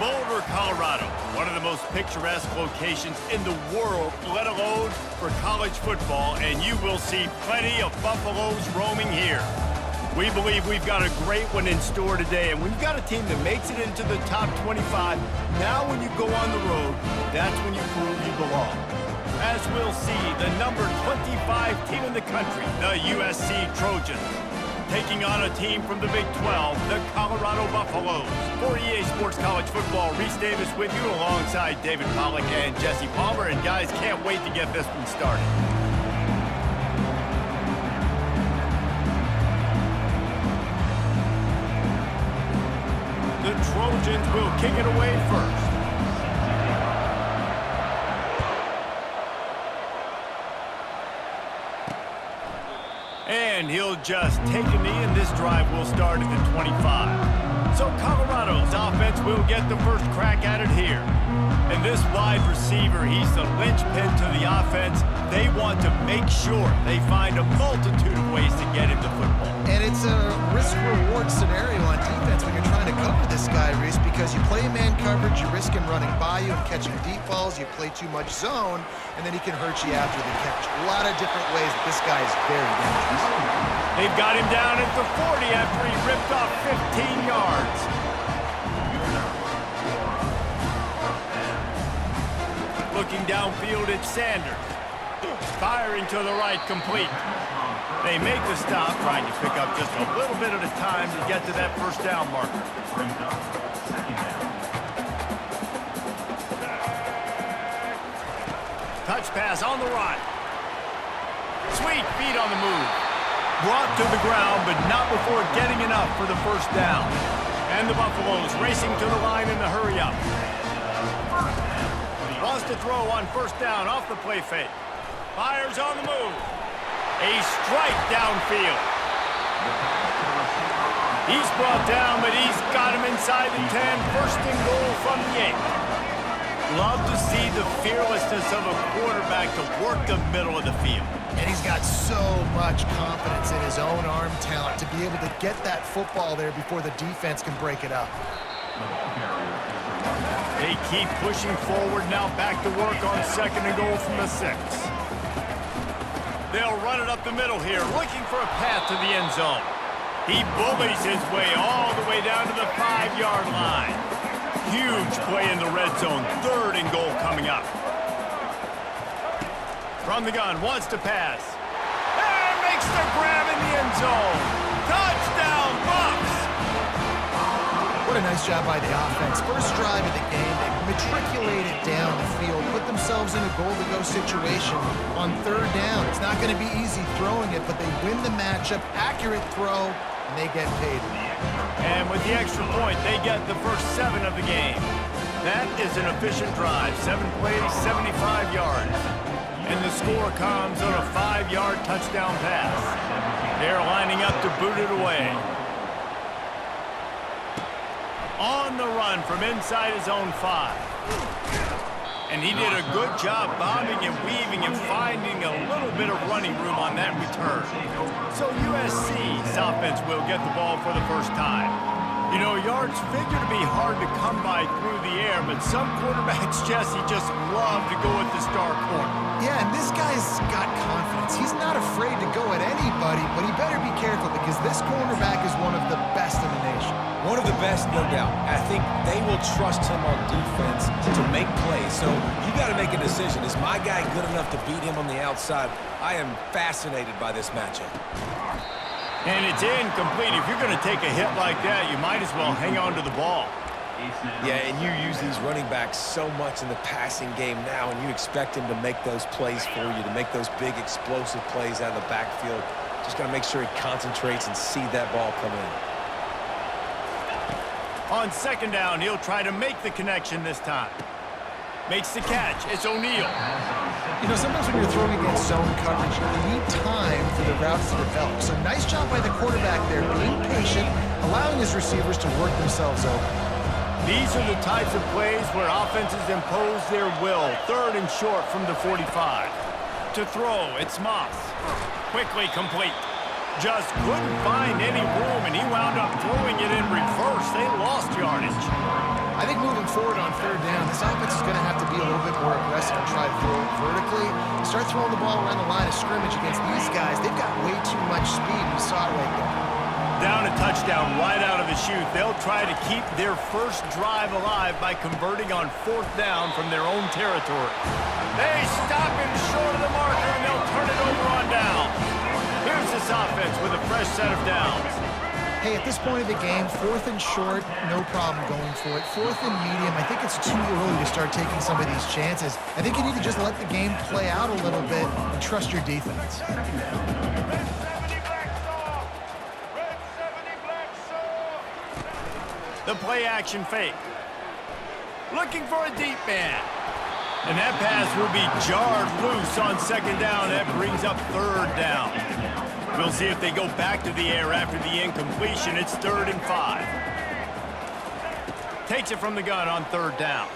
Boulder, Colorado, one of the most picturesque locations in the world, let alone for college football, and you will see plenty of Buffaloes roaming here. We believe we've got a great one in store today, and when you've got a team that makes it into the top 25, now when you go on the road, that's when you prove you belong. As we'll see, the number 25 team in the country, the USC Trojans, taking on a team from the Big 12, the Colorado Buffaloes. For EA Sports College Football, Reese Davis with you alongside David Pollack and Jesse Palmer. And guys, can't wait to get this one started. The Trojans will kick it away first. And he'll just take a knee, and this drive will start at the 25. So Colorado's offense will get the first crack at it here. And this wide receiver, he's the linchpin to the offense. They want to make sure they find a multitude of ways to get into football. And it's a risk-reward scenario on defense when you're trying to cover this guy, Reese, because you play man coverage, you risk him running by you and catching deep balls, you play too much zone, and then he can hurt you after the catch. A lot of different ways that this guy is very dangerous. They've got him down at the 40 after he ripped off 15 yards. Looking downfield at Sanders. Firing to the right, complete. They make the stop, trying to pick up just a little bit at a time to get to that first down marker. Touch pass on the run. Sweet feet on the move. Brought to the ground, but not before getting enough for the first down. And the Buffaloes racing to the line in the hurry-up. Wants to throw on first down off the play fake. Fires on the move. A strike downfield. He's brought down, but he's got him inside the 10. First and goal from the 8. Love to see the fearlessness of a quarterback to work the middle of the field. And he's got so much confidence in his own arm talent to be able to get that football there before the defense can break it up. They keep pushing forward now, back to work on second and goal from the 6. They'll run it up the middle here, looking for a path to the end zone. He bullies his way all the way down to the 5-yard line. Huge play in the red zone, third and goal coming up. From the gun, wants to pass. And makes the grab in the end zone. Touchdown, Bucks! What a nice job by the offense. First drive of the game, they matriculated down the field, put themselves in a goal-to-go situation on third down. It's not going to be easy throwing it, but they win the matchup, accurate throw, and they get paid. And with the extra point, they get the first 7 of the game. That is an efficient drive. 7 plays, 75 yards. And the score comes on a 5-yard touchdown pass. They're lining up to boot it away. On the run from inside his own 5. And he did a good job bobbing and weaving and finding a little bit of running room on that return. So USC's offense will get the ball for the first time. You know, yards figure to be hard to come by through the air, but some quarterbacks, Jesse, just love to go at the star corner. Yeah, and this guy's got confidence. He's not afraid to go at anybody, but he better be careful because this cornerback is one of the best in the nation. One of the best, no doubt. I think they will trust him on defense to make plays. So you got to make a decision. Is my guy good enough to beat him on the outside? I am fascinated by this matchup. And it's incomplete. If you're going to take a hit like that, you might as well hang on to the ball. Yeah, and you use these running backs so much in the passing game now, and you expect him to make those plays for you, to make those big explosive plays out of the backfield. Just got to make sure he concentrates and see that ball come in. On second down, he'll try to make the connection this time. Makes the catch. It's O'Neal. You know, sometimes when you're throwing against zone coverage, you need time for the routes to develop. So nice job by the quarterback there, being patient, allowing his receivers to work themselves open. These are the types of plays where offenses impose their will. Third and short from the 45. To throw, it's Moss. Quickly complete. Just couldn't find any room, and he wound up throwing it in reverse. They lost yardage. I think moving forward on third down, this offense is going to have to be a little bit more aggressive and try to throw it vertically. Start throwing the ball around the line of scrimmage against these guys. They've got way too much speed. We saw it right there. Down a touchdown right out of the chute. They'll try to keep their first drive alive by converting on fourth down from their own territory. They stop him short of the marker, and they'll turn it over on down. Here's this offense with a fresh set of downs. Hey, at this point of the game, fourth and short, no problem going for it. Fourth and medium, I think it's too early to start taking some of these chances. I think you need to just let the game play out a little bit and trust your defense. The play action fake. Looking for a deep man. And that pass will be jarred loose on second down. That brings up third down. We'll see if they go back to the air after the incompletion. It's 3rd and 5. Takes it from the gun on third down.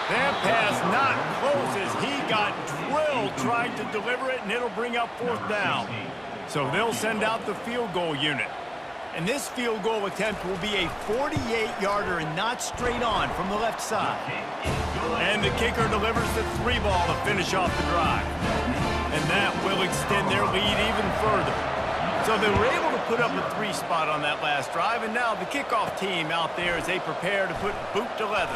That pass not close as he got drilled trying to deliver it, and it'll bring up fourth down. So they'll send out the field goal unit. And this field goal attempt will be a 48-yarder and not straight on from the left side. And the kicker delivers the 3-ball to finish off the drive. And that will extend their lead even further. So they were able to put up a 3 spot on that last drive, and now the kickoff team out there as they prepare to put boot to leather.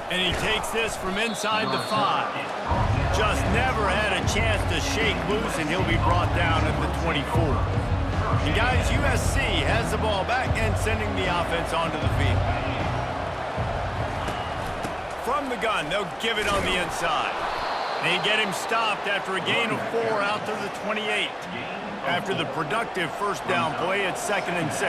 And he takes this from inside the 5. Just never had a chance to shake loose, and he'll be brought down at the 24. And guys, USC has the ball back and sending the offense onto the field. From the gun, they'll give it on the inside. They get him stopped after a gain of 4 out to the 28. After the productive first down play, it's 2nd and 6.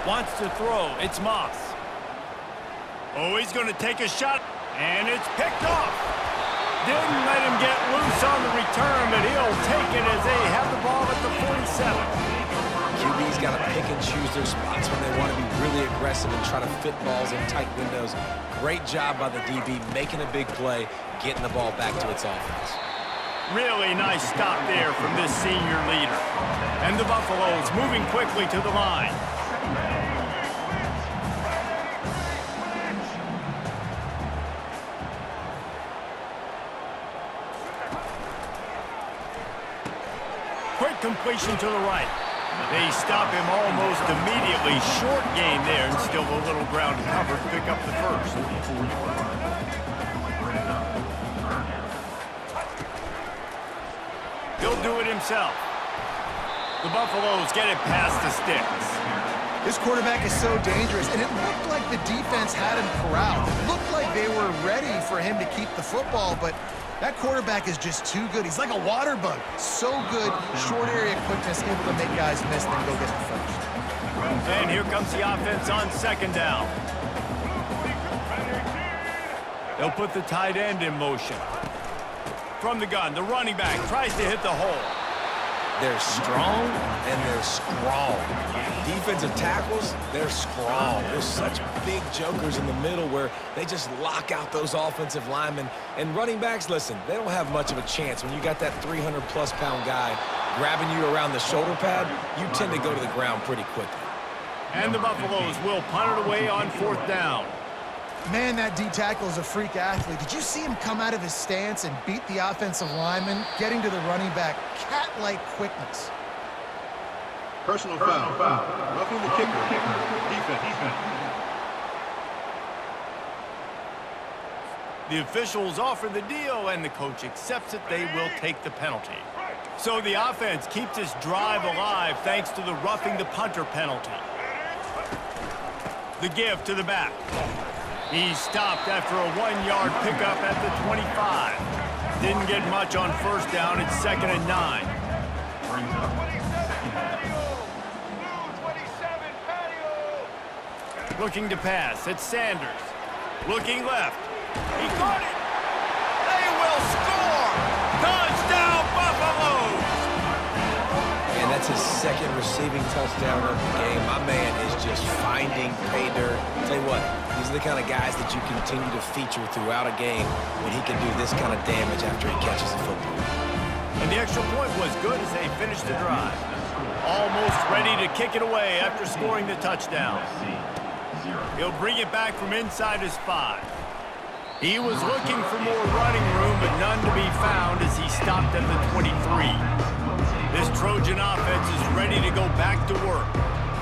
Wants to throw. It's Moss. Oh, he's going to take a shot, and it's picked off. Didn't let him get loose on the return, but he'll take it as they have the ball at the 47. QB's got to pick and choose their spots when they want to be really aggressive and try to fit balls in tight windows. Great job by the DB making a big play, getting the ball back to its offense. Really nice stop there from this senior leader. And the Buffaloes moving quickly to the line. Quick completion to the right. They stop him almost immediately. Short gain there, and still a little ground to cover to pick up the first. He'll do it himself. The Buffaloes get it past the sticks. This quarterback is so dangerous, and it looked like the defense had him corralled. It looked like they were ready for him to keep the football, but that quarterback is just too good. He's like a water bug. So good, short area quickness, able to make guys miss and then go get the first. And here comes the offense on second down. They'll put the tight end in motion. From the gun, the running back tries to hit the hole. They're strong and they're strong. Defensive tackles, they're strong. There's such big jokers in the middle where they just lock out those offensive linemen. And running backs, listen, they don't have much of a chance. When you got that 300-plus pound guy grabbing you around the shoulder pad, you tend to go to the ground pretty quickly. And the Buffaloes will punt it away on fourth down. Man, that D-tackle is a freak athlete. Did you see him come out of his stance and beat the offensive lineman, getting to the running back? Cat-like quickness. Personal foul. Roughing the kicker. Defense. The officials offer the deal, and the coach accepts it. They will take the penalty. So the offense keeps this drive alive thanks to the roughing the punter penalty. The give to the back. He's stopped after a 1-yard pickup at the 25. Didn't get much on first down. It's 2nd and 9. Looking to pass. It's Sanders. Looking left. He caught it. They will score. Touchdown, Buffaloes. And that's his second receiving touchdown of the game. My man is just finding pay dirt. Tell you what, these are the kind of guys that you continue to feature throughout a game when he can do this kind of damage after he catches the football. And the extra point was good as they finished the drive. almost ready to kick it away after scoring the touchdown. He'll bring it back from inside his 5. He was looking for more running room, but none to be found as he stopped at the 23. This Trojan offense is ready to go back to work.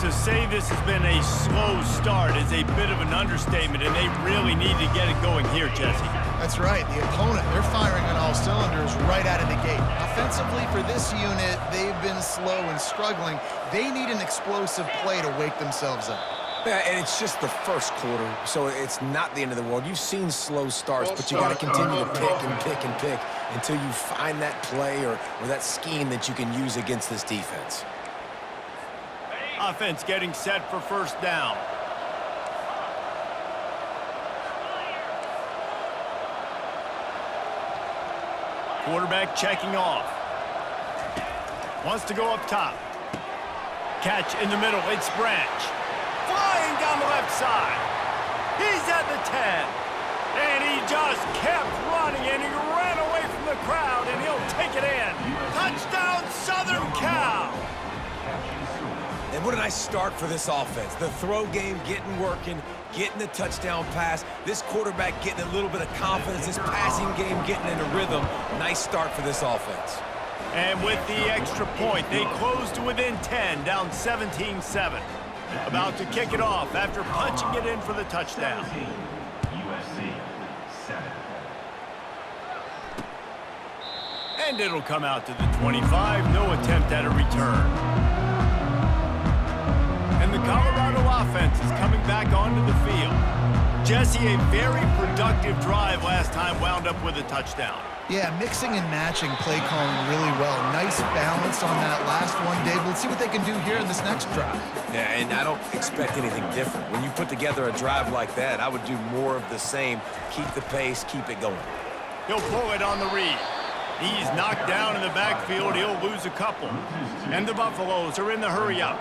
To say this has been a slow start is a bit of an understatement, and they really need to get it going here, Jesse. That's right. The opponent, they're firing on all cylinders right out of the gate. Offensively, for this unit, they've been slow and struggling. They need an explosive play to wake themselves up. Yeah, and it's just the first quarter, so it's not the end of the world. You've seen slow starts, but you got to continue to pick and pick and pick until you find that play or that scheme that you can use against this defense. Offense getting set for first down. Quarterback checking off. Wants to go up top. Catch in the middle. It's Branch. Flying down the left side. He's at the 10. And he just kept running, and he ran away from the crowd, and he'll take it in. Touchdown, Southern Cal. And what a nice start for this offense. The throw game getting working, getting the touchdown pass. This quarterback getting a little bit of confidence. This passing game getting in a rhythm. Nice start for this offense. And with the extra point, they close to within 10, down 17-7. About to kick it off after punching it in for the touchdown. USC 7. And it'll come out to the 25. No attempt at a return. And the Colorado offense is coming back onto the field. Jesse, a very productive drive last time wound up with a touchdown. Yeah, mixing and matching play calling really well. Nice balance on that last one, Dave. Let's see what they can do here in this next drive. Yeah, and I don't expect anything different. When you put together a drive like that, I would do more of the same. Keep the pace, keep it going. He'll pull it on the read. He's knocked down in the backfield. He'll lose a couple. And the Buffaloes are in the hurry-up.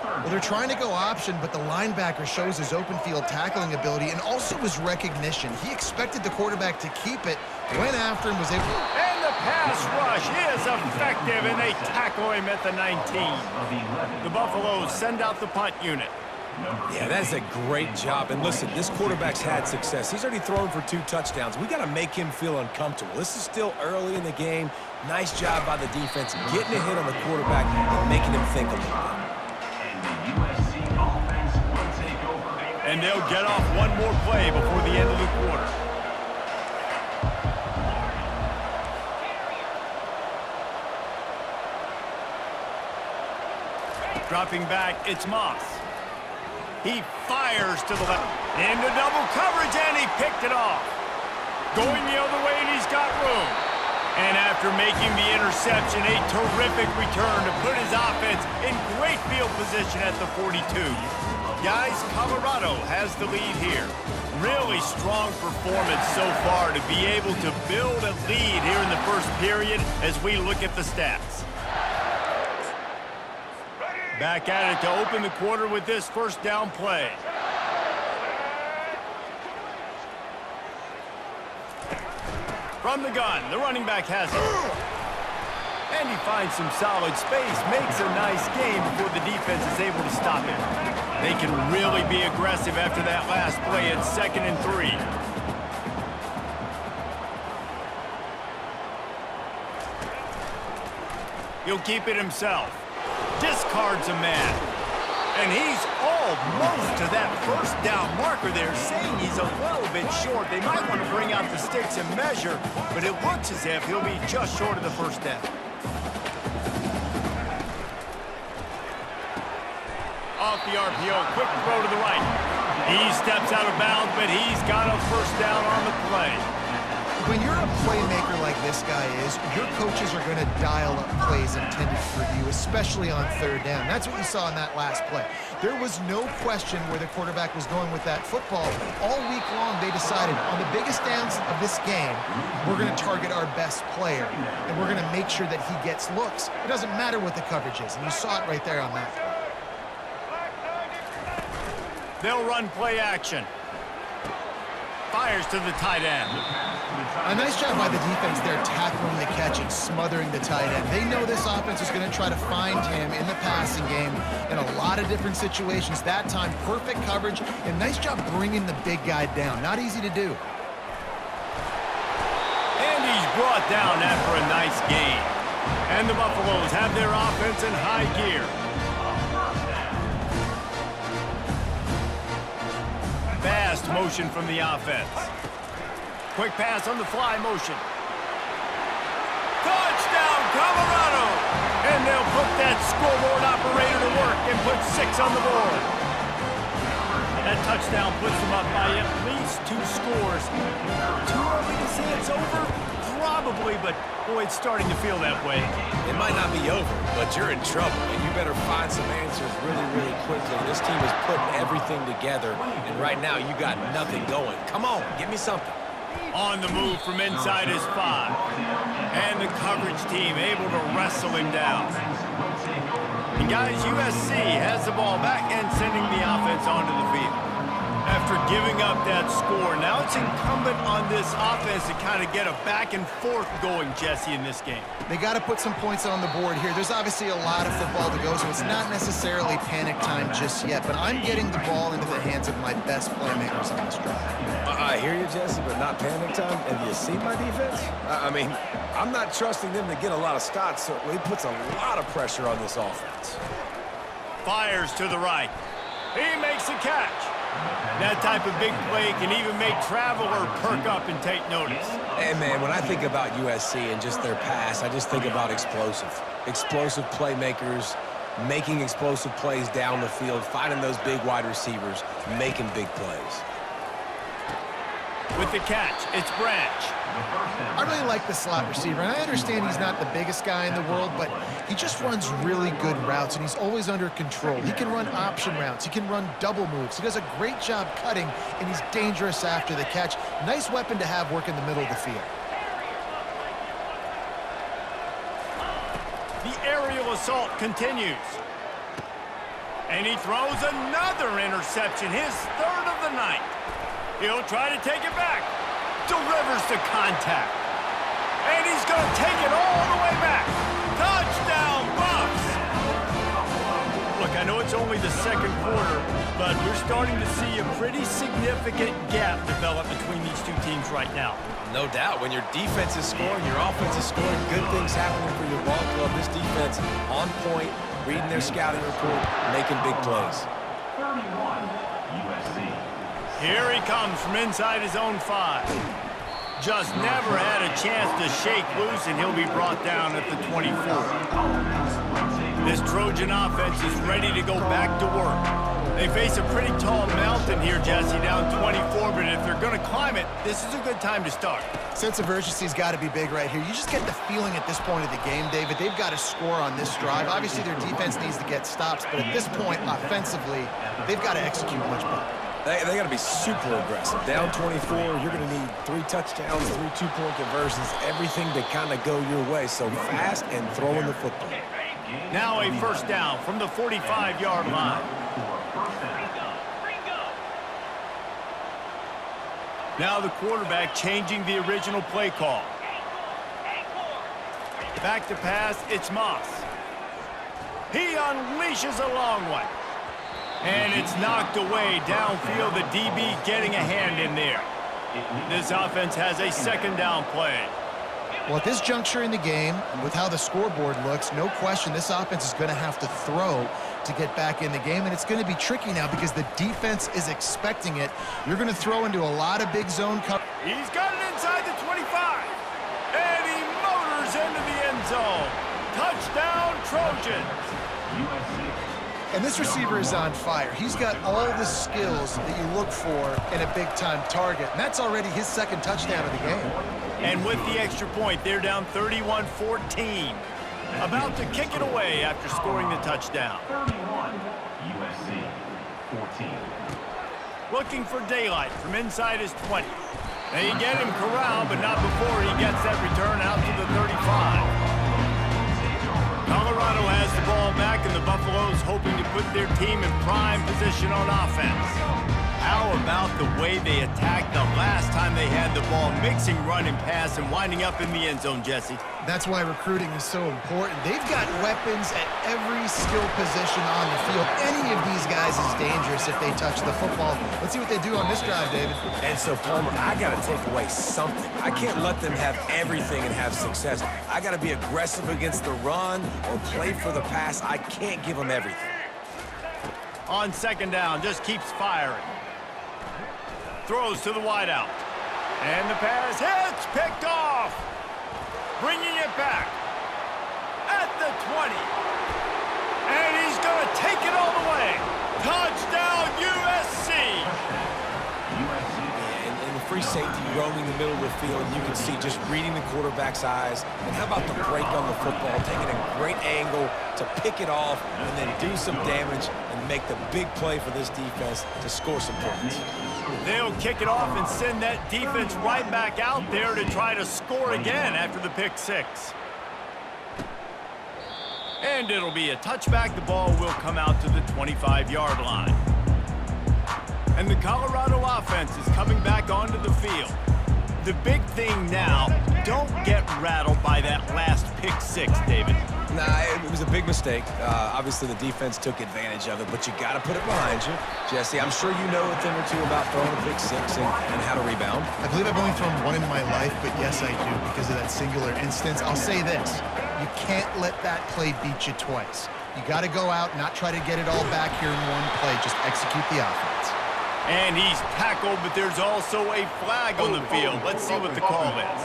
Well, they're trying to go option, but the linebacker shows his open field tackling ability and also his recognition. He expected the quarterback to keep it, went after him, was able... And the pass rush is effective, and they tackle him at the 19. The Buffaloes send out the punt unit. Yeah, that's a great job. And listen, this quarterback's had success. He's already thrown for 2 touchdowns. We got to make him feel uncomfortable. This is still early in the game. Nice job by the defense, getting a hit on the quarterback and making him think a little bit. And they'll get off one more play before the end of the quarter. Dropping back, it's Moss. He fires to the left. Into double coverage, and he picked it off. Going the other way, and he's got room. And after making the interception, a terrific return to put his offense in great field position at the 42. Guys, Colorado has the lead here. Really strong performance so far to be able to build a lead here in the first period as we look at the stats. Back at it to open the quarter with this first down play. From the gun, the running back has it. And he finds some solid space, makes a nice game before the defense is able to stop him. They can really be aggressive after that last play at 2nd and 3. He'll keep it himself. Discards a man. And he's almost to that first down marker there, saying he's a little bit short. They might want to bring out the sticks and measure, but it looks as if he'll be just short of the first down. Off the RPO, quick throw to the right. He steps out of bounds, but he's got a first down on the play. When you're a playmaker like this guy is, your coaches are going to dial up plays intended for you, especially on 3rd down. That's what you saw in that last play. There was no question where the quarterback was going with that football. All week long, they decided on the biggest downs of this game, we're going to target our best player, and we're going to make sure that he gets looks. It doesn't matter what the coverage is, and you saw it right there on that play. They'll run play action. Fires to the tight end. A nice job by the defense there tackling the catch and smothering the tight end. They know this offense is going to try to find him in the passing game in a lot of different situations. That time, perfect coverage, and nice job bringing the big guy down. Not easy to do. And he's brought down after a nice gain. And the Buffaloes have their offense in high gear. Fast motion from the offense. Quick pass on the fly motion. Touchdown, Colorado! And they'll put that scoreboard operator to work and put 6 on the board. That touchdown puts them up by at least 2 scores. Too early to say it's over? Probably, but boy, it's starting to feel that way. It might not be over, but you're in trouble, and you better find some answers really, really quickly. This team is putting everything together, and right now you got nothing going. Come on, give me something. On the move from inside his 5. And the coverage team able to wrestle him down. And guys, USC has the ball back and sending the offense onto the field. After giving up that score, now it's incumbent on this offense to kind of get a back and forth going, Jesse, in this game. They got to put some points on the board here. There's obviously a lot of football to go, so it's not necessarily panic time just yet, but I'm getting the ball into the hands of my best playmakers on this drive. I hear you, Jesse, but not panic time. And do you see my defense? I mean, I'm not trusting them to get a lot of stops, so it puts a lot of pressure on this offense. Fires to the right. He makes the catch. That type of big play can even make Traveler perk up and take notice. Hey, man, when I think about USC and just their pass, I just think about explosive. Explosive playmakers, making explosive plays down the field, finding those big wide receivers, making big plays. With the catch, it's Branch. I really like the slot receiver, and I understand he's not the biggest guy in the world, but he just runs really good routes, and he's always under control. He can run option routes. He can run double moves. He does a great job cutting, and he's dangerous after the catch. Nice weapon to have work in the middle of the field. The aerial assault continues. And he throws another interception, his 3rd of the night. He'll try to take it back. Delivers the contact. And he's going to take it all the way back. Touchdown, Buffs! Look, I know it's only the 2nd quarter, but we're starting to see a pretty significant gap develop between these two teams right now. No doubt. When your defense is scoring, your offense is scoring, good things happening for your ball club. This defense on point, reading their scouting report, making big plays. 31, USC. Here he comes from inside his own 5. Just never had a chance to shake loose, and he'll be brought down at the 24. This Trojan offense is ready to go back to work. They face a pretty tall mountain here, Jesse, down 24, but if they're going to climb it, this is a good time to start. Sense of urgency's got to be big right here. You just get the feeling at this point of the game, David, they've got to score on this drive. Obviously, their defense needs to get stops, but at this point, offensively, they've got to execute much better. They got to be super aggressive. Down 24, you're going to need 3 touchdowns, 3 two-point conversions, everything to kind of go your way. So fast and throwing the football. Now a 1st down from the 45-yard line. Now the quarterback changing the original play call. Back to pass, it's Moss. He unleashes a long one. And it's knocked away downfield, the DB getting a hand in there. This offense has a 2nd down play. Well, at this juncture in the game, and with how the scoreboard looks, no question this offense is going to have to throw to get back in the game, and it's going to be tricky now because the defense is expecting it. You're going to throw into a lot of big zone coverage. He's got it inside the 25, and he motors into the end zone. Touchdown, Trojans. And this receiver is on fire. He's got all the skills that you look for in a big-time target, and that's already his 2nd touchdown of the game. And with the extra point, they're down 31-14. About to kick it away after scoring the touchdown. 31, USC. 14. Looking for daylight from inside his 20. They get him corralled, but not before he gets that return out to the 35. Colorado has the ball back, and the Buffaloes hoping to put their team in prime position on offense. How about the way they attacked the last time they had the ball, mixing run and pass and winding up in the end zone, Jesse? That's why recruiting is so important. They've got weapons at every skill position on the field. Any of these guys is dangerous if they touch the football. Let's see what they do on this drive, David. And so, Palmer, I got to take away something. I can't let them have everything and have success. I got to be aggressive against the run or play for the pass. I can't give them everything. On second down, just keeps firing. Throws to the wideout. And the pass hits, picked off. Bringing it back at the 20. And he's going to take it all the way. Touchdown, USC. And the free safety roaming the middle of the field, you can see just reading the quarterback's eyes. And how about the break on the football, taking a great angle to pick it off and then do some damage and make the big play for this defense to score some points. They'll kick it off and send that defense right back out there to try to score again after the pick six. And it'll be a touchback. The ball will come out to the 25-yard line. And the Colorado offense is coming back onto the field. The big thing now, don't get rattled by that last pick six, David. Nah, it was a big mistake. Obviously, the defense took advantage of it, but you got to put it behind you. Jesse, I'm sure you know a thing or two about throwing a pick six and how to rebound. I believe I've only thrown one in my life, but yes, I do because of that singular instance. I'll say this. You can't let that play beat you twice. You got to go out, not try to get it all back here in one play. Just execute the offense. And he's tackled, but there's also a flag on the field. Let's see what the call is.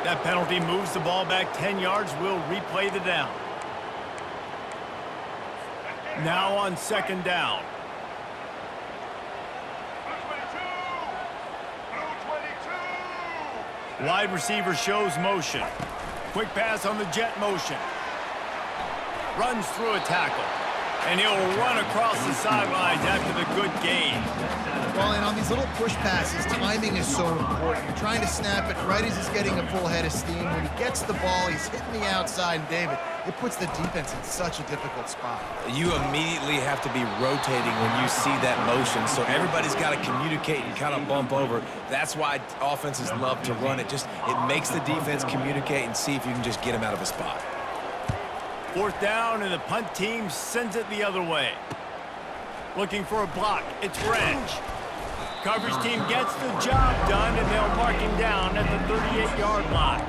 That penalty moves the ball back 10 yards. We'll replay the down. Now on second down. Wide receiver shows motion. Quick pass on the jet motion. Runs through a tackle. And he'll run across the sidelines after the good gain. Well, and on these little push passes, timing is so important. You're trying to snap it right as he's getting a full head of steam. When he gets the ball, he's hitting the outside. And, David, it puts the defense in such a difficult spot. You immediately have to be rotating when you see that motion, so everybody's got to communicate and kind of bump over. That's why offenses love to run it. It makes the defense communicate and see if you can just get him out of a spot. Fourth down, and the punt team sends it the other way. Looking for a block. It's Wrench. Coverage team gets the job done, and they'll mark him down at the 38-yard line.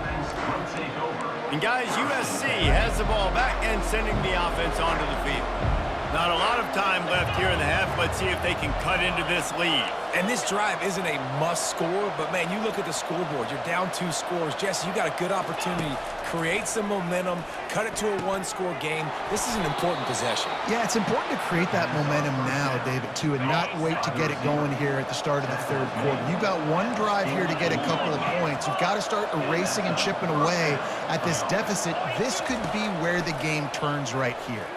And, guys, USC has the ball back and sending the offense onto the field. Not a lot of time left here in the half. Let's see if they can cut into this lead. And this drive isn't a must score, but, man, you look at the scoreboard. You're down 2 scores. Jesse, you got a good opportunity. Create some momentum. Cut it to a 1-score game. This is an important possession. Yeah, it's important to create that momentum now, David, too, and not wait to get it going here at the start of the third quarter. You've got one drive here to get a couple of points. You've got to start erasing and chipping away at this deficit. This could be where the game turns right here.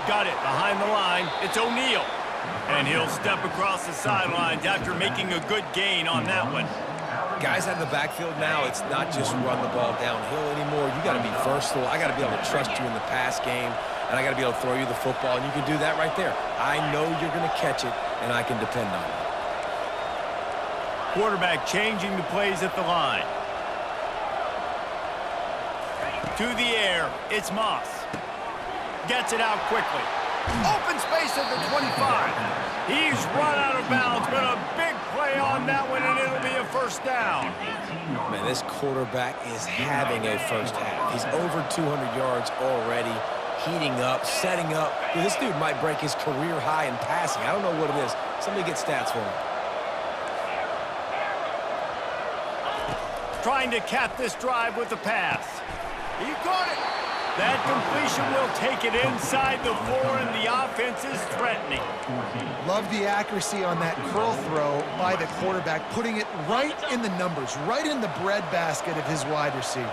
Got it behind the line. It's O'Neal. And he'll step across the sidelines after making a good gain on that one. Guys out of the backfield now, it's not just run the ball downhill anymore. You got to be versatile. I got to be able to trust you in the pass game, and I got to be able to throw you the football, and you can do that right there. I know you're going to catch it, and I can depend on it. Quarterback changing the plays at the line. To the air, it's Moss. Gets it out quickly. Open space at the 25. He's run out of bounds, but a big play on that one, and it'll be a first down. Man, this quarterback is having a first half. He's over 200 yards already, heating up, setting up. This dude might break his career high in passing. I don't know what it is. Somebody get stats for him. Trying to cap this drive with the pass. He caught it. That completion will take it inside the 4, and the offense is threatening. Love the accuracy on that curl throw by the quarterback, putting it right in the numbers, right in the breadbasket of his wide receiver.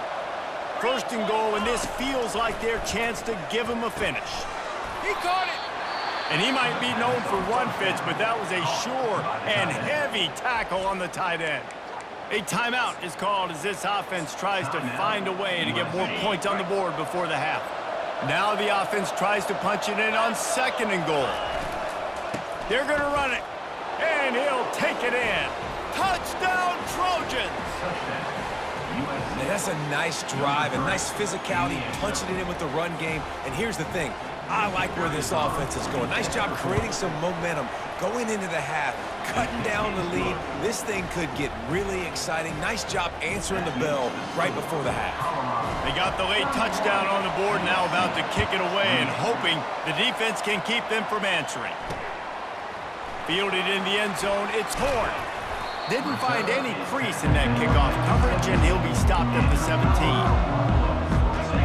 First and goal, and this feels like their chance to give him a finish. He caught it. And he might be known for run fits, but that was a sure and heavy tackle on the tight end. A timeout is called as this offense tries to find a way to get more points on the board before the half. Now the offense tries to punch it in on 2nd and goal. They're going to run it, and he'll take it in. Touchdown, Trojans! Man, that's a nice drive, a nice physicality, punching it in with the run game. And here's the thing. I like where this offense is going. Nice job creating some momentum, going into the half, cutting down the lead. This thing could get really exciting. Nice job answering the bell right before the half. They got the late touchdown on the board, now about to kick it away and hoping the defense can keep them from answering. Fielded in the end zone, it's Horn. Didn't find any crease in that kickoff coverage, and he'll be stopped at the 17.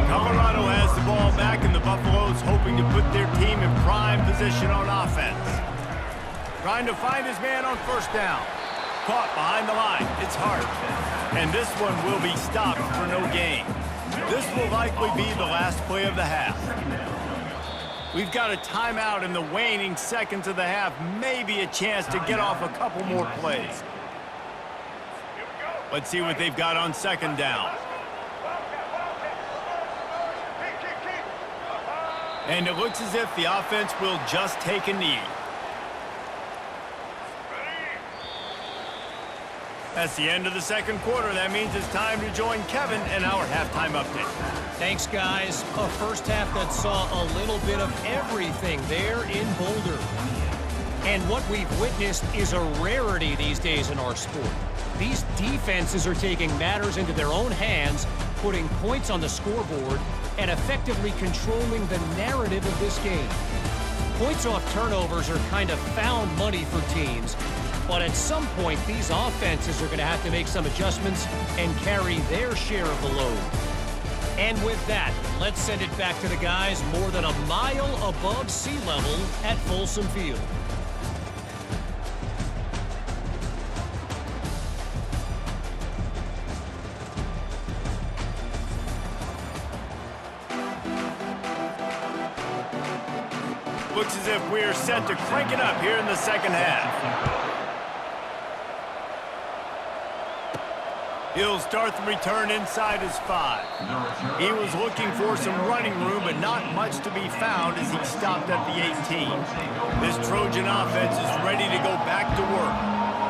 Colorado has the ball back, and the Buffaloes hoping to put their team in prime position on offense. Trying to find his man on 1st down. Caught behind the line. It's Hart. And this one will be stopped for no gain. This will likely be the last play of the half. We've got a timeout in the waning seconds of the half. Maybe a chance to get off a couple more plays. Let's see what they've got on 2nd down. And it looks as if the offense will just take a knee. That's the end of the 2nd quarter. That means it's time to join Kevin in our halftime update. Thanks, guys. A first half that saw a little bit of everything there in Boulder. And what we've witnessed is a rarity these days in our sport. These defenses are taking matters into their own hands, putting points on the scoreboard, and effectively controlling the narrative of this game. Points off turnovers are kind of found money for teams, but at some point, these offenses are going to have to make some adjustments and carry their share of the load. And with that, let's send it back to the guys more than a mile above sea level at Folsom Field. Looks as if we're set to crank it up here in the 2nd half. He'll start the return inside his 5. He was looking for some running room, but not much to be found as he stopped at the 18. This Trojan offense is ready to go back to work.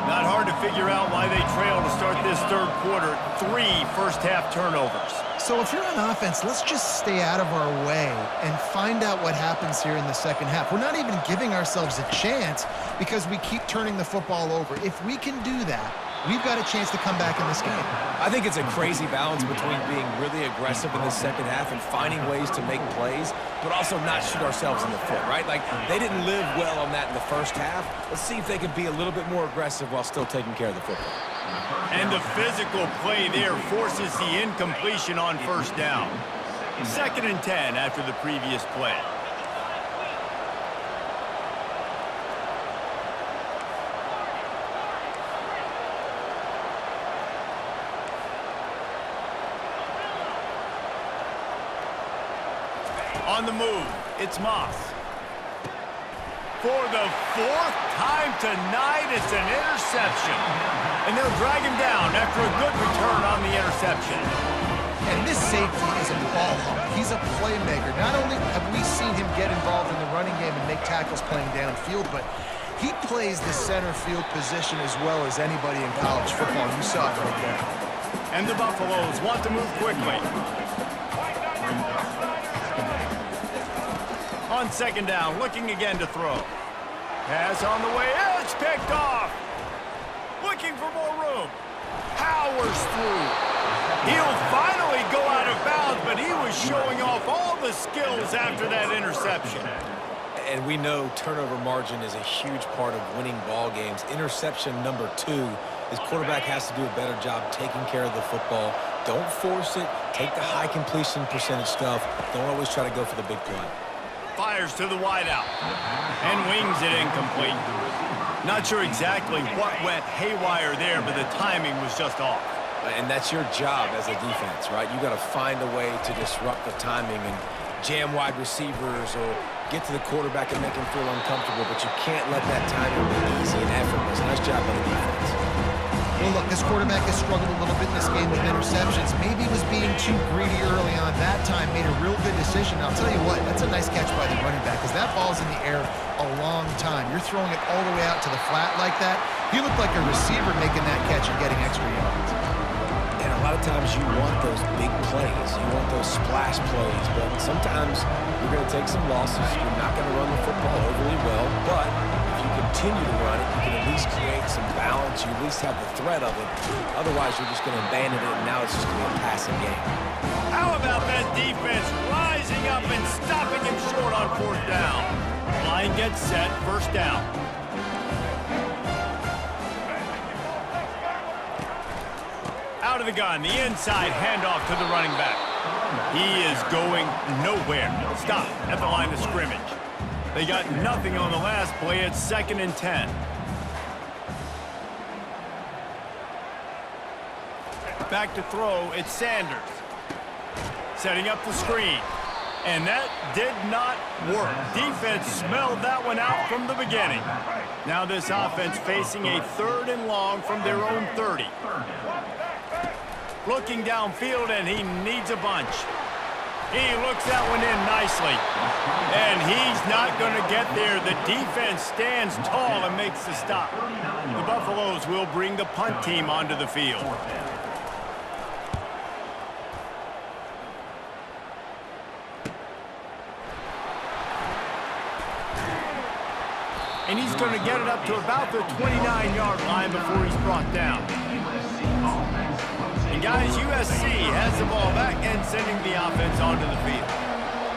Not hard to figure out why they trail to start this 3rd quarter. 3 first-half turnovers. So if you're on offense, let's just stay out of our way and find out what happens here in the 2nd half. We're not even giving ourselves a chance because we keep turning the football over. If we can do that, we've got a chance to come back in this game. I think it's a crazy balance between being really aggressive in the 2nd half and finding ways to make plays, but also not shoot ourselves in the foot, right? Like, they didn't live well on that in the 1st half. Let's see if they can be a little bit more aggressive while still taking care of the football. And the physical play there forces the incompletion on 1st down. 2nd and 10 after the previous play. On the move, it's Moss. For the 4th time tonight, it's an interception. And they'll drag him down after a good return on the interception. And this safety is a ball hawk. He's a playmaker. Not only have we seen him get involved in the running game and make tackles playing downfield, but he plays the center field position as well as anybody in college football. You saw it right there. And the Buffaloes want to move quickly. On 2nd down, looking again to throw. Pass on the way, it's picked off. Looking for more room. Powers through. He'll finally go out of bounds, but he was showing off all the skills after that interception. And we know turnover margin is a huge part of winning ball games. Interception number 2. His quarterback has to do a better job taking care of the football. Don't force it. Take the high completion percentage stuff. Don't always try to go for the big play. Fires to the wideout and wings it incomplete. Not sure exactly what went haywire there, but the timing was just off. And that's your job as a defense, right? You got to find a way to disrupt the timing and jam wide receivers or get to the quarterback and make him feel uncomfortable, but you can't let that timing be easy and effortless. Nice job by the defense. Well, look, this quarterback has struggled a little bit in this game with interceptions. Maybe he was being too greedy early on. That time made a real good decision. I'll tell you what, that's a nice catch by the running back because that ball's in the air a long time. You're throwing it all the way out to the flat like that. He looked like a receiver making that catch and getting extra yards. And a lot of times you want those big plays. You want those splash plays. But sometimes you're going to take some losses. You're not going to run the football overly well. But if you continue to run it, you can at least create some balance. You at least have the threat of it. Otherwise, you're just going to abandon it, and now it's just going to be a passing game. How about that defense rising up and stopping him short on 4th down? Line gets set, 1st down. Out of the gun, the inside handoff to the running back. He is going nowhere. Stop at the line of scrimmage. They got nothing on the last play. It's 2nd and 10. Back to throw, it's Sanders. Setting up the screen. And that did not work. Defense smelled that one out from the beginning. Now this offense facing a 3rd and long from their own 30. Looking downfield, and he needs a bunch. He looks that one in nicely. And he's not going to get there. The defense stands tall and makes the stop. The Buffaloes will bring the punt team onto the field. And he's going to get it up to about the 29-yard line before he's brought down. And guys, USC has the ball back and sending the offense onto the field.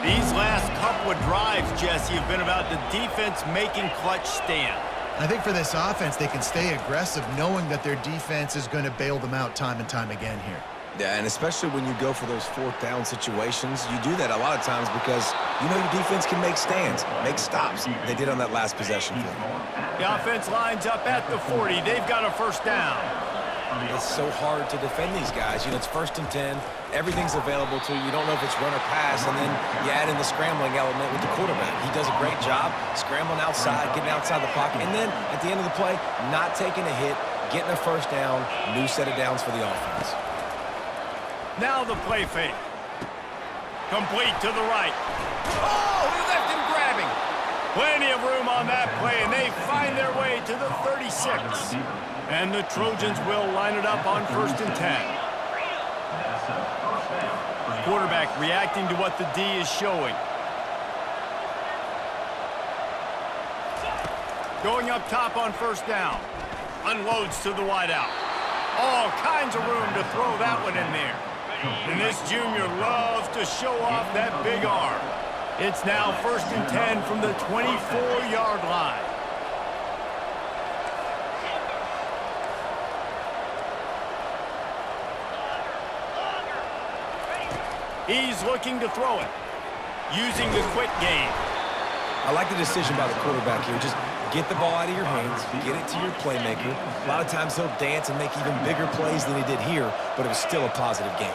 These last couple of drives, Jesse, have been about the defense making clutch stand. I think for this offense, they can stay aggressive knowing that their defense is going to bail them out time and time again here. Yeah, and especially when you go for those 4th down situations, you do that a lot of times because you know your defense can make stands, make stops. They did on that last possession. The offense lines up at the 40. They've got a 1st down. It's so hard to defend these guys. You know, it's 1st and 10. Everything's available to you. You don't know if it's run or pass, and then you add in the scrambling element with the quarterback. He does a great job scrambling outside, getting outside the pocket, and then at the end of the play, not taking a hit, getting a 1st down, new set of downs for the offense. Now the play fake. Complete to the right. Oh, he left him grabbing. Plenty of room on that play, and they find their way to the 36. And the Trojans will line it up on 1st and 10. Quarterback reacting to what the D is showing. Going up top on 1st down. Unloads to the wideout. All kinds of room to throw that one in there. And this junior loves to show off that big arm. It's now 1st and 10 from the 24-yard line. He's looking to throw it, using the quick game. I like the decision by the quarterback here. Just get the ball out of your hands, get it to your playmaker. A lot of times he'll dance and make even bigger plays than he did here, but it was still a positive game.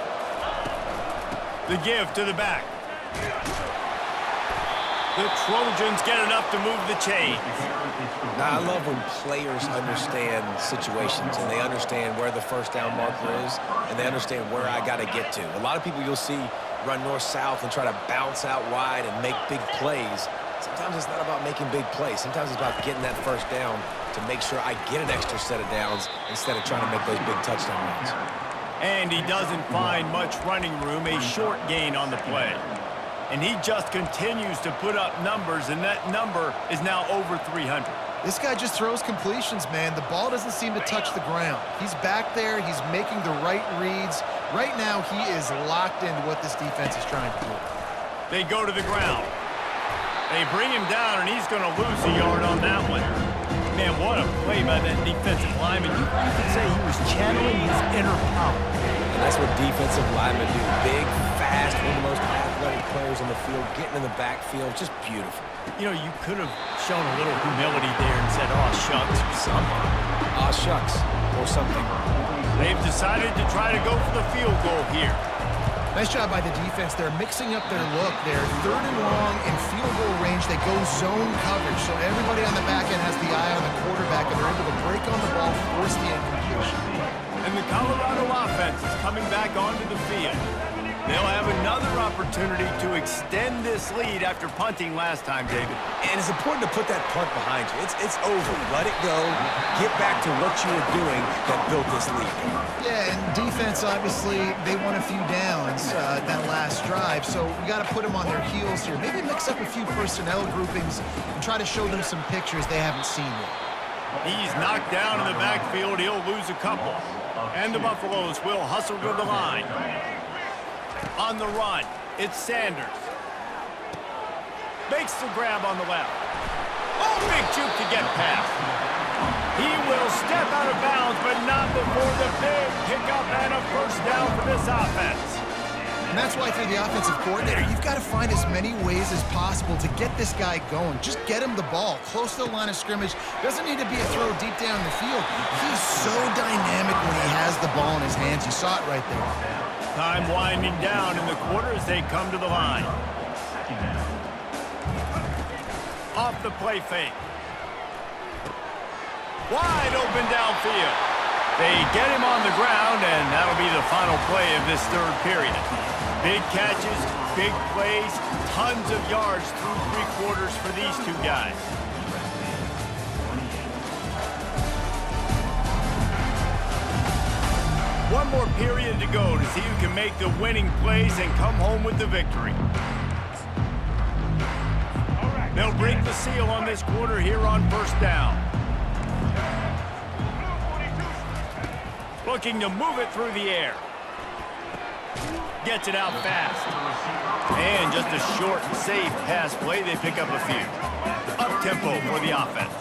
The give to the back. The Trojans get enough to move the chains. Now, I love when players understand situations and they understand where the 1st down marker is and they understand where I got to get to. A lot of people you'll see run north-south and try to bounce out wide and make big plays. Sometimes it's not about making big plays. Sometimes it's about getting that 1st down to make sure I get an extra set of downs instead of trying to make those big touchdown runs. And he doesn't find much running room, a short gain on the play. And he just continues to put up numbers, and that number is now over 300. This guy just throws completions, man. The ball doesn't seem to touch the ground. He's back there. He's making the right reads. Right now, he is locked into what this defense is trying to do. They go to the ground. They bring him down, and he's going to lose a yard on that one. Man, what a play by that defensive lineman. You could say he was channeling his inner power. And that's what defensive linemen do. Big, fast, one of the most athletic players on the field, getting in the backfield, just beautiful. You know, you could have shown a little humility there and said, "Aw, shucks," or something. Aw, shucks, or something. They've decided to try to go for the field goal here. Nice job by the defense. They're mixing up their look there. 3rd and long in field field goal range, they go zone coverage. So everybody on the back end has the eye on the quarterback, and they're able to break on the ball, force the incompletion. And the Colorado offense is coming back onto the field. They'll have another opportunity to extend this lead after punting last time, David. And it's important to put that punt behind you. It's over. Let it go. Get back to what you were doing that built this lead. Yeah, and defense, obviously, they won a few downs that last drive, so we got to put them on their heels here. Maybe mix up a few personnel groupings and try to show them some pictures they haven't seen yet. He's knocked down in the backfield. He'll lose a couple. And the Buffaloes will hustle to the line. On the run, it's Sanders. Makes the grab on the left. Oh, big juke to get past. He will step out of bounds, but not before the big pickup and a first down for this offense. And that's why, through the offensive coordinator, you've got to find as many ways as possible to get this guy going. Just get him the ball close to the line of scrimmage. Doesn't need to be a throw deep down the field. He's so dynamic when he has the ball in his hands. You saw it right there. Time winding down in the quarter as they come to the line. Off the play fake. Wide open downfield. They get him on the ground, and that'll be the final play of this third period. Big catches, big plays, tons of yards through three quarters for these two guys. One more period to go to see who can make the winning plays and come home with the victory. They'll break the seal on this quarter here on first down. Looking to move it through the air. Gets it out fast. And just a short, safe pass play. They pick up a few. Up-tempo for the offense.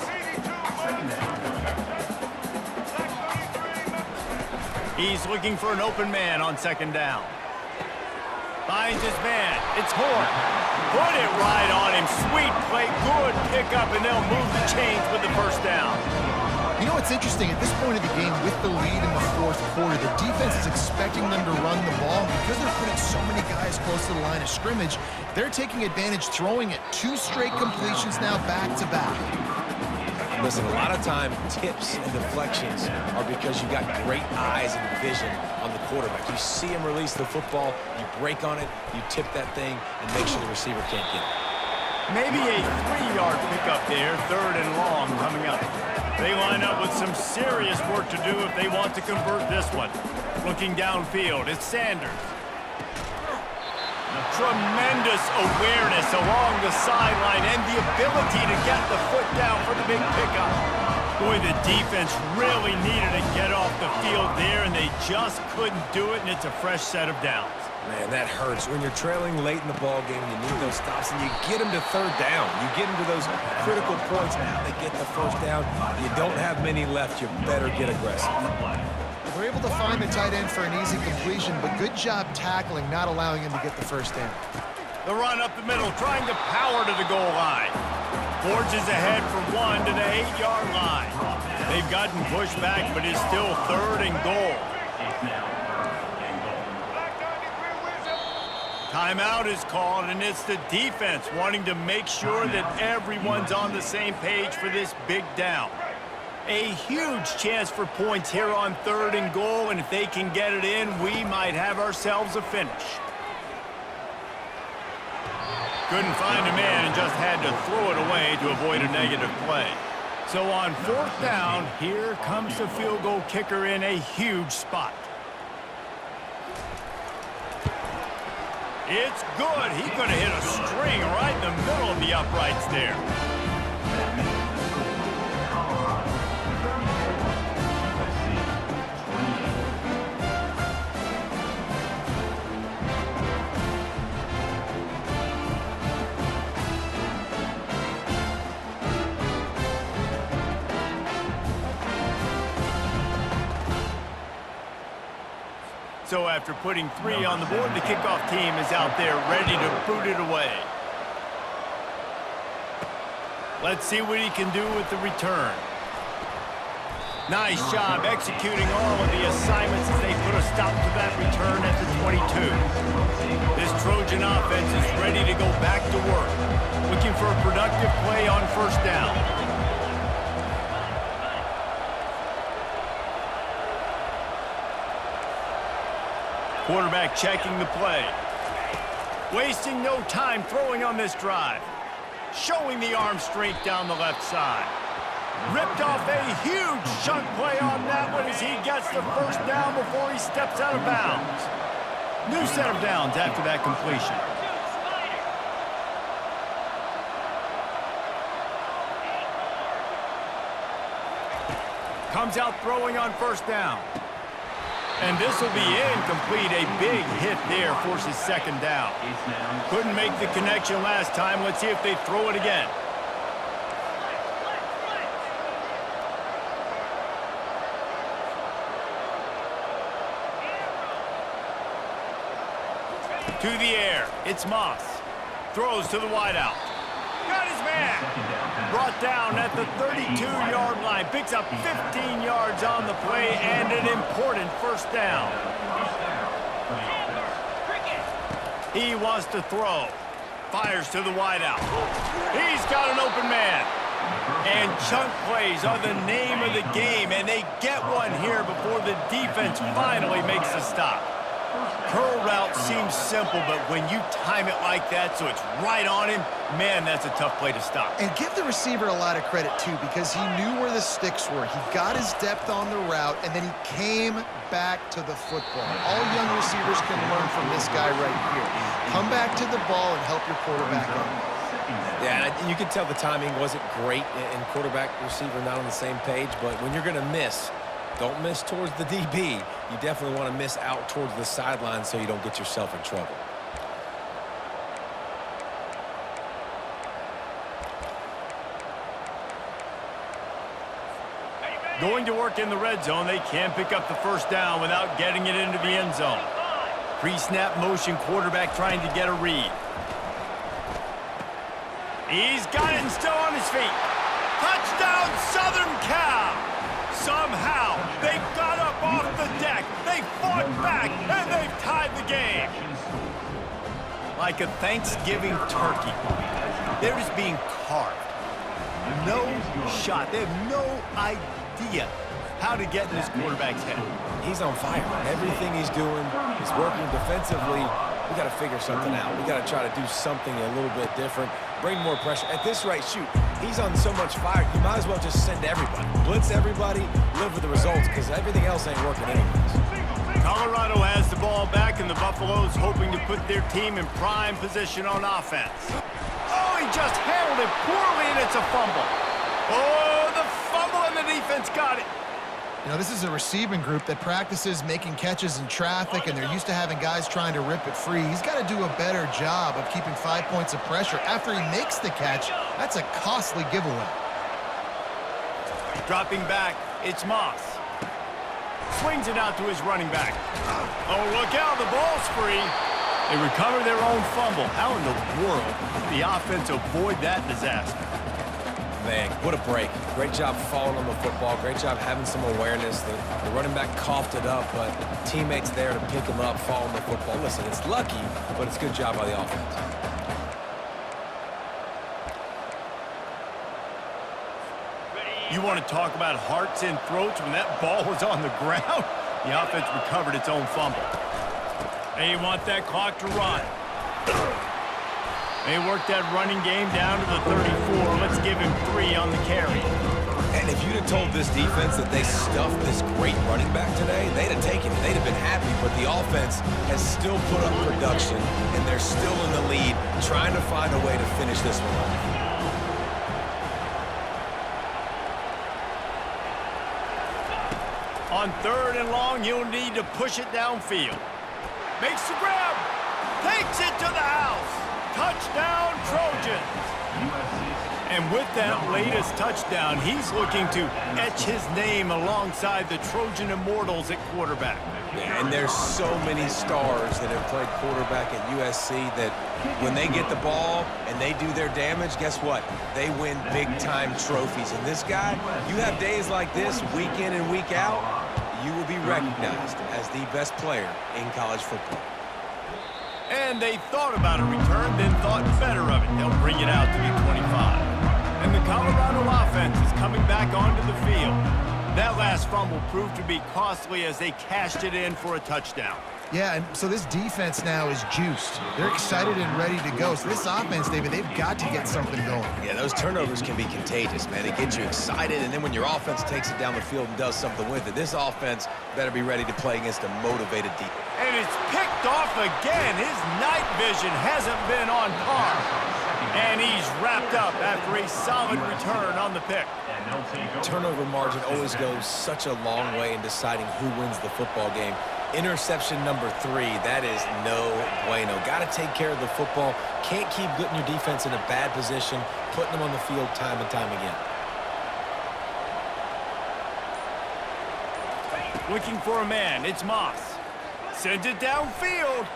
He's looking for an open man on second down. Finds his man. It's Horn. Put it right on him. Sweet play. Good pickup, and they'll move the chains with the first down. You know what's interesting? At this point of the game, with the lead in the fourth quarter, the defense is expecting them to run the ball. Because they're putting so many guys close to the line of scrimmage, they're taking advantage, throwing it. 2 straight completions now back-to-back. Listen, a lot of time, tips and deflections are because you got great eyes and vision on the quarterback. You see him release the football, you break on it, you tip that thing, and make sure the receiver can't get it. Maybe a 3-yard pickup there, third and long coming up. They line up with some serious work to do if they want to convert this one. Looking downfield, it's Sanders. Tremendous awareness along the sideline and the ability to get the foot down for the big pickup. Boy, the defense really needed to get off the field there, and they just couldn't do it, and it's a fresh set of downs. Man, that hurts. When you're trailing late in the ball game, you need those stops, and you get them to third down. You get them to those critical points. Now they get the first down. You don't have many left. You better get aggressive. They're able to find the tight end for an easy completion, but good job tackling, not allowing him to get the first down. The run up the middle, trying to power to the goal line. Forges ahead for 1 to the 8-yard line. They've gotten pushed back, but it's still third and goal. Timeout is called, and it's the defense wanting to make sure that everyone's on the same page for this big down. A huge chance for points here on third and goal, and if they can get it in, we might have ourselves a finish. Couldn't find a man and just had to throw it away to avoid a negative play. So on fourth down, here comes the field goal kicker in a huge spot. It's good. He could have hit a string right in the middle of the uprights there. So after putting 3 on the board, the kickoff team is out there ready to boot it away. Let's see what he can do with the return. Nice job executing all of the assignments as they put a stop to that return at the 22. This Trojan offense is ready to go back to work. What Quarterback checking the play. Wasting no time throwing on this drive. Showing the arm strength down the left side. Ripped off a huge chunk play on that one as he gets the first down before he steps out of bounds. New set of downs after that completion. Comes out throwing on first down. And this will be incomplete. A big hit there forces second down. Couldn't make the connection last time. Let's see if they throw it again. To the air. It's Moss. Throws to the wideout. Got his man. Brought down at the 32-yard line. Picks up 15 yards on the play and an important first down. He wants to throw. Fires to the wideout. He's got an open man. And chunk plays are the name of the game, and they get one here before the defense finally makes a stop. Curl route seems simple, but when you time it like that so it's right on him, man, that's a tough play to stop. And give the receiver a lot of credit, too, because he knew where the sticks were. He got his depth on the route, and then he came back to the football. All young receivers can learn from this guy right here. Come back to the ball and help your quarterback out. Yeah, and you can tell the timing wasn't great, and quarterback, receiver not on the same page, but when you're going to miss, don't miss towards the DB. You definitely want to miss out towards the sideline so you don't get yourself in trouble. Going to work in the red zone, they can't pick up the first down without getting it into the end zone. Pre-snap motion, quarterback trying to get a read. He's got it and still on his feet. Touchdown, Southern Cal! Somehow, they got up off the deck, they fought back, and they've tied the game. Like a Thanksgiving turkey, they're just being carved. No shot. They have no idea how to get in this quarterback's head. He's on fire. Everything he's doing is working defensively. We got to figure something out. We got to try to do something a little bit different. Bring more pressure. At this rate, shoot, he's on so much fire, you might as well just send everybody. Blitz everybody, live with the results, because everything else ain't working anyways. Colorado has the ball back, and the Buffaloes hoping to put their team in prime position on offense. Oh, he just handled it poorly, and it's a fumble. Oh, the fumble, and the defense got it. You know, this is a receiving group that practices making catches in traffic, and they're used to having guys trying to rip it free. He's got to do a better job of keeping 5 points of pressure. After he makes the catch, that's a costly giveaway. Dropping back, it's Moss. Swings it out to his running back. Oh, look out, the ball's free. They recover their own fumble. How in the world did the offense avoid that disaster? Man, what a break. Great job falling on the football. Great job having some awareness. The running back coughed it up, but teammates there to pick him up, fall on the football. Listen, it's lucky, but it's a good job by the offense. You want to talk about hearts and throats when that ball was on the ground? The offense recovered its own fumble. They want that clock to run. They worked that running game down to the 34. Let's give him 3 on the carry. And if you'd have told this defense that they stuffed this great running back today, they'd have taken it. They'd have been happy, but the offense has still put up production, and they're still in the lead, trying to find a way to finish this one off. On 3rd and long, he'll need to push it downfield. Makes the grab. Takes it to the house. Touchdown, Trojans. And with that latest touchdown, he's looking to etch his name alongside the Trojan Immortals at quarterback. Yeah, and there's so many stars that have played quarterback at USC that when they get the ball and they do their damage, guess what? They win big-time trophies. And this guy, you have days like this, week in and week out, you will be recognized as the best player in college football. And they thought about a return, then thought better of it. They'll bring it out to the 25. And the Colorado offense is coming back onto the field. That last fumble proved to be costly as they cashed it in for a touchdown. Yeah, and so this defense now is juiced. They're excited and ready to go. So this offense, David, they've got to get something going. Yeah, those turnovers can be contagious, man. They get you excited, and then when your offense takes it down the field and does something with it, this offense better be ready to play against a motivated defense. And it's picked off again. His night vision hasn't been on par. And he's wrapped up after a solid return on the pick. Turnover margin always goes such a long way in deciding who wins the football game. Interception number 3, that is no bueno. Got to take care of the football. Can't keep putting your defense in a bad position, putting them on the field time and time again. Looking for a man, it's Moss. Sends it downfield.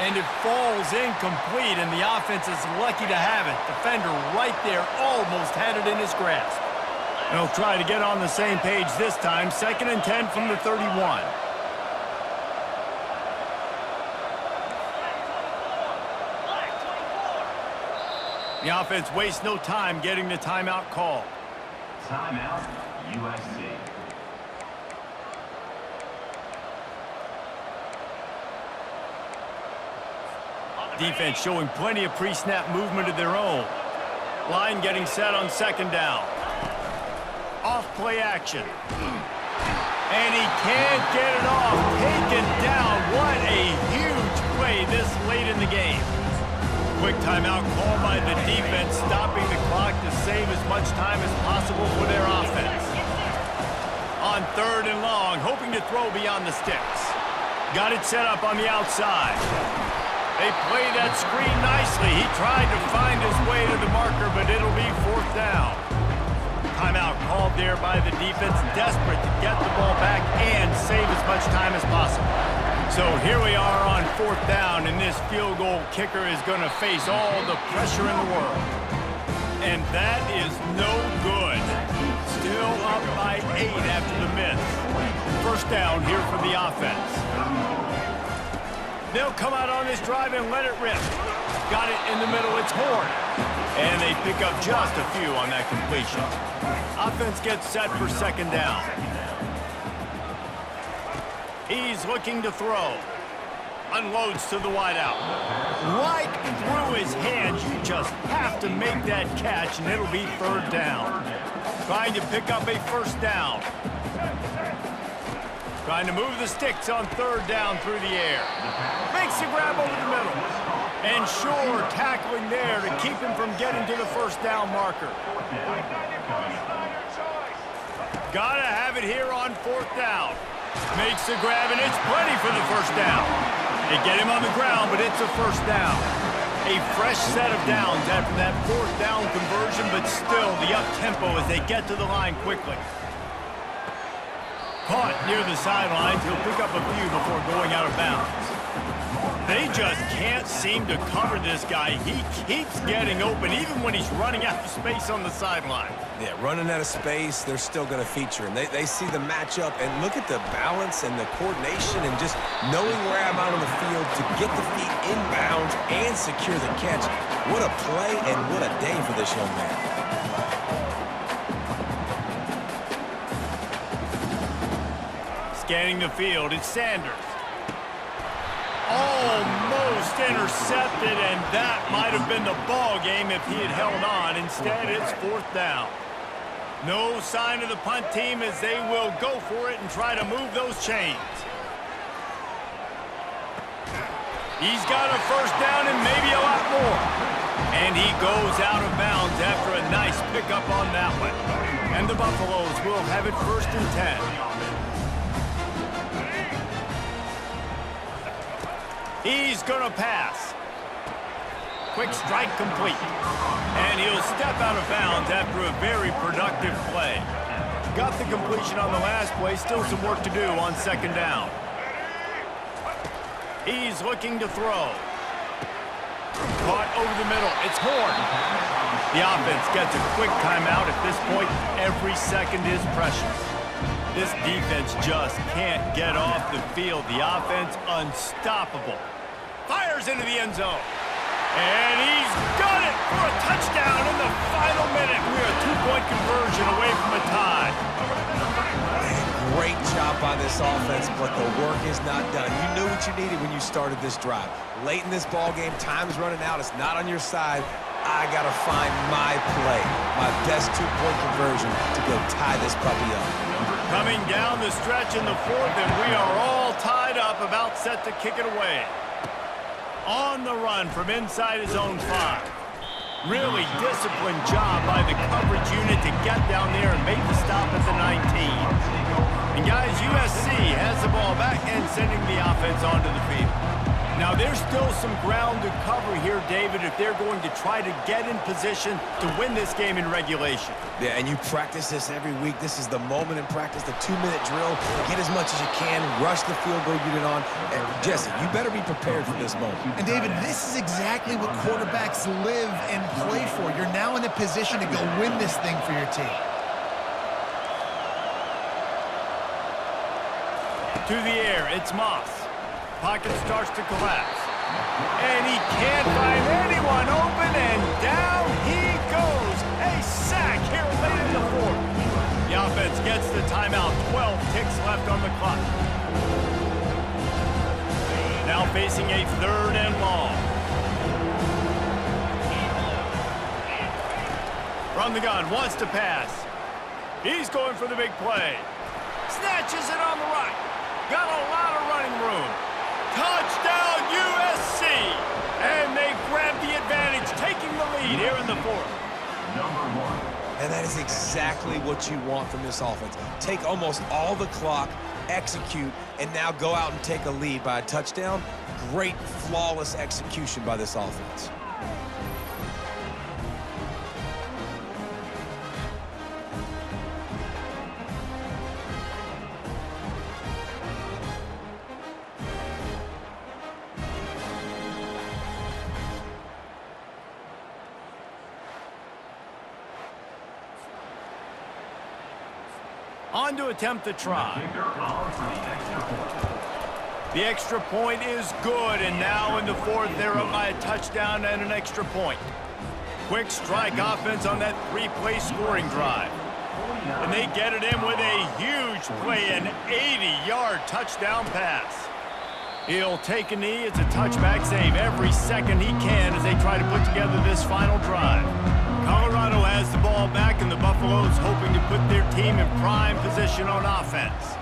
And it falls incomplete, and the offense is lucky to have it. Defender right there almost had it in his grasp. They'll try to get on the same page this time. 2nd and 10 from the 31. The offense wastes no time getting the timeout called. Timeout, USC. Defense showing plenty of pre-snap movement of their own. Line getting set on 2nd down. Off play action. And he can't get it off. Taken down. What a huge play this late in the game. Quick timeout called by the defense, stopping the clock to save as much time as possible for their offense. On 3rd and long, hoping to throw beyond the sticks. Got it set up on the outside. They play that screen nicely. He tried to find his way to the marker, but it'll be 4th down. Timeout called there by the defense, desperate to get the ball back and save as much time as possible. So here we are on 4th down, and this field goal kicker is going to face all the pressure in the world. And that is no good. Still up by 8 after the miss. 1st down here for the offense. They'll come out on this drive and let it rip. Got it in the middle, it's Horn. And they pick up just a few on that completion. Offense gets set for 2nd down. He's looking to throw. Unloads to the wideout. Right through his hands. You just have to make that catch, and it'll be 3rd down. Trying to pick up a 1st down. Trying to move the sticks on 3rd down through the air. Makes the grab over the middle. And sure, tackling there to keep him from getting to the 1st down marker. Gotta have it here on 4th down. Makes the grab, and it's plenty for the 1st down. They get him on the ground, but it's a 1st down. A fresh set of downs after that 4th down conversion, but still the up-tempo as they get to the line quickly. Caught near the sidelines. He'll pick up a few before going out of bounds. They just can't seem to cover this guy. He keeps getting open even when he's running out of space on the sideline. Yeah, running out of space, they're still going to feature him. They see the matchup, and look at the balance and the coordination and just knowing where I'm out on the field to get the feet inbounds and secure the catch. What a play and what a day for this young man. Scanning the field, it's Sanders. Almost intercepted, and that might have been the ball game if he had held on. Instead, it's 4th down. No sign of the punt team as they will go for it and try to move those chains. He's got a 1st down and maybe a lot more. And he goes out of bounds after a nice pickup on that one. And the Buffaloes will have it 1st and 10. He's gonna pass. Quick strike complete. And he'll step out of bounds after a very productive play. Got the completion on the last play, still some work to do on 2nd down. He's looking to throw. Caught over the middle, it's Horn. The offense gets a quick timeout. At this point, every second is precious. This defense just can't get off the field. The offense unstoppable. Fires into the end zone. And he's got it for a touchdown in the final minute. We're a 2-point conversion away from a tie. Great job job by this offense, but the work is not done. You knew what you needed when you started this drive. Late in this ball game, time's running out. It's not on your side. I got to find my play, my best two-point conversion to go tie this puppy up. Coming down the stretch in the fourth, and we are all tied up, about set to kick it away. On the run from inside his own 5. Really disciplined job by the coverage unit to get down there and make the stop at the 19. And guys, USC has the ball back and sending the offense onto the field. Now, there's still some ground to cover here, David, if they're going to try to get in position to win this game in regulation. Yeah, and you practice this every week. This is the moment in practice, the 2-minute drill. Get as much as you can, rush the field goal unit on. And Jesse, you better be prepared for this moment. And David, this is exactly what quarterbacks live and play for. You're now in a position to go win this thing for your team. To the air, it's Moss. Pocket starts to collapse. And he can't find anyone open, and down he goes. A sack here late in the fourth. The offense gets the timeout. 12 ticks left on the clock. Now facing a 3rd and long. From the gun, wants to pass. He's going for the big play. Snatches it on the right. Got a lot of running room. Touchdown, USC! And they grab the advantage, taking the lead here in the fourth. Number 1. And that is exactly what you want from this offense. Take almost all the clock, execute, and now go out and take a lead by a touchdown. Great, flawless execution by this offense. On to attempt the try. Kicker called for the extra point. The extra point is good, and now in the fourth, they're up by a touchdown and an extra point. Quick strike offense on that 3-play scoring drive. And they get it in with a huge play, an 80-yard touchdown pass. He'll take a knee. It's a touchback save every second he can as they try to put together this final drive. Colorado has the ball back, and the Buffaloes hoping to put their team in prime position on offense.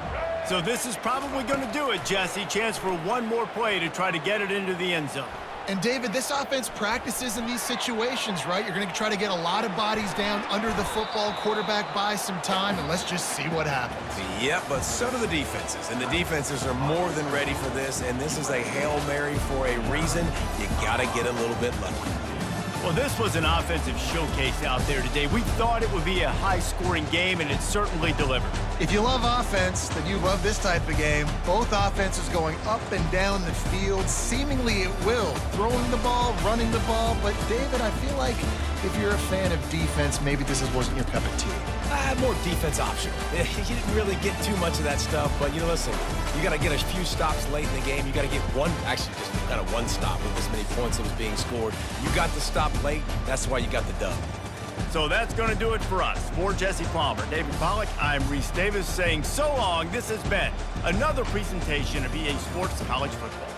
So this is probably going to do it, Jesse. Chance for one more play to try to get it into the end zone. And David, this offense practices in these situations, right? You're going to try to get a lot of bodies down under the football, quarterback buys some time, and let's just see what happens. Yep, but so do the defenses. And the defenses are more than ready for this, and this is a Hail Mary for a reason. You got to get a little bit lucky. Well, this was an offensive showcase out there today. We thought it would be a high-scoring game, and it certainly delivered. If you love offense, then you love this type of game. Both offenses going up and down the field, seemingly at will. Throwing the ball, running the ball. But, David, I feel like if you're a fan of defense, maybe this wasn't your cup of tea. More defense optional. You didn't really get too much of that stuff, but, listen, you got to get a few stops late in the game. You got to get just kind of one stop with as many points that was being scored. You got the stop late. That's why you got the dub. So that's going to do it for us. For Jesse Palmer, David Pollack, I'm Reese Davis saying so long. This has been another presentation of EA Sports College Football.